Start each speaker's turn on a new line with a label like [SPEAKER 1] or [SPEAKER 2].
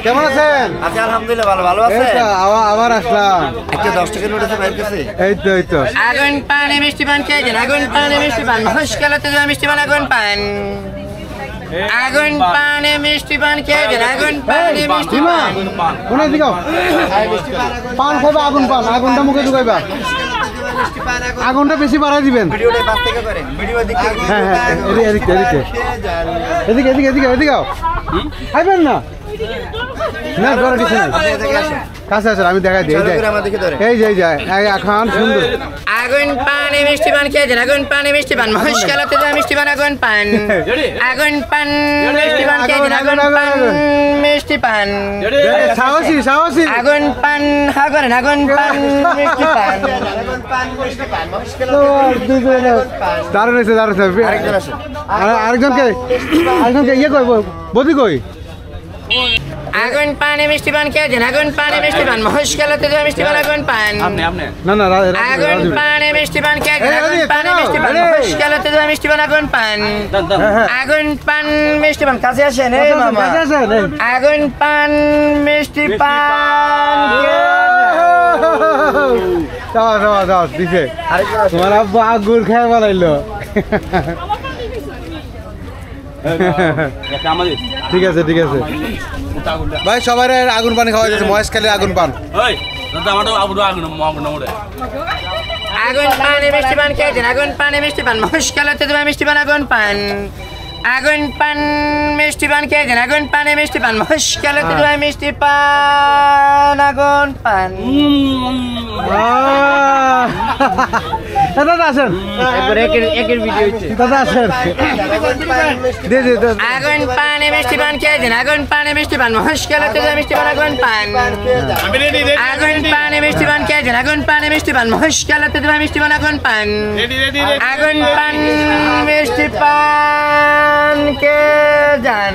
[SPEAKER 1] কেমন আছেন?
[SPEAKER 2] আলহামদুলিল্লাহ ভালো ভালো আছে।
[SPEAKER 1] আবার আসলাম।
[SPEAKER 2] একটা 10 টাকা নোট আছে ভাইয়ের কাছে।
[SPEAKER 1] এই তো
[SPEAKER 3] আগুন পান মিষ্টি পান খেয়ে যান। আগুন পান মিষ্টি পান মহেশখালীতে যাওয়া মিষ্টি পান আগুন পান। আগুন পানে মিষ্টি পান খেয়ে যান। আগুন পানে মিষ্টি পান।
[SPEAKER 1] কোনে দিগাও পান খাইবা আগুন পান আগুনটা মুখে ঢুকাইবা আগুনটা বেশি বাড়াই দিবেন
[SPEAKER 2] ভিডিওটা পাশ থেকে করেন ভিডিও দেখতে
[SPEAKER 1] হ্যাঁ এদিকে খাইবেন না না ধরে কিছু নাই কাছে আসেন আমি দেখাই দিই এই যে এখন সুন্দর
[SPEAKER 3] আগুন পানে মিষ্টি পান খেয়ে যান। আগুন পানে মিষ্টি পান মহেশখালীতে যাওয়া মিষ্টি পান আগুন পান। আগুন পান মিষ্টি পান খেয়ে যান। আগুন পান মিষ্টি পান
[SPEAKER 1] সাহসী
[SPEAKER 3] আগুন পান হা করেন। আগুন পান মিষ্টি পান।
[SPEAKER 1] দারুণ হয়েছে আরেকজনকে ইয়ে কই বদি কই
[SPEAKER 3] আগুন পানে মিষ্টি পান খেয়ে যান। আগুন পানে মিষ্টি পান মহেশখালীতে যাওয়া মিষ্টি পান আগুন পান।
[SPEAKER 1] না
[SPEAKER 3] আগুন পানে মিষ্টি পান খেয়ে যান। আগুন পানে মিষ্টি পান মহেশখালীতে যাওয়া মিষ্টি পান আগুন পান। আগুন পান মিষ্টি পান কাছে আসেন এই মামা। আগুন পান মিষ্টি পান
[SPEAKER 1] দিছে তোমার আব্বা আগুন খেয়ে বানাইলো ঠিক আছে ভাই সবাই আগুন পানি খাওয়া যাচ্ছে মহেশখালী আগুন পান
[SPEAKER 3] আগুন পানে মিষ্টি পান খেয়ে যান। আগুন পানে মিষ্টি পান মহেশখালীতে যাওয়া মিষ্টি পান আগুন পান। আগুন পান মিষ্টি পান খেয়ে যান। আগুন পানে মিষ্টি পান মহেশখালীতে যাওয়া মিষ্টি পান আগুন পান।
[SPEAKER 1] দাদা আসেন
[SPEAKER 3] একের ভিডিও
[SPEAKER 1] দাদা আসেন
[SPEAKER 3] আগুন পানে মিষ্টি পান খেয়ে যান। আগুন পানে মিষ্টি পান মহেশখালীতে যাওয়া মিষ্টি পান আগুন পান। আগুন পানে মিষ্টি পান খেয়ে যান। আগুন পানে মিষ্টি পান মহেশখালীতে যাওয়া মিষ্টি পান আগুন পান। আগুন পান মিষ্টি পান খেয়ে যান।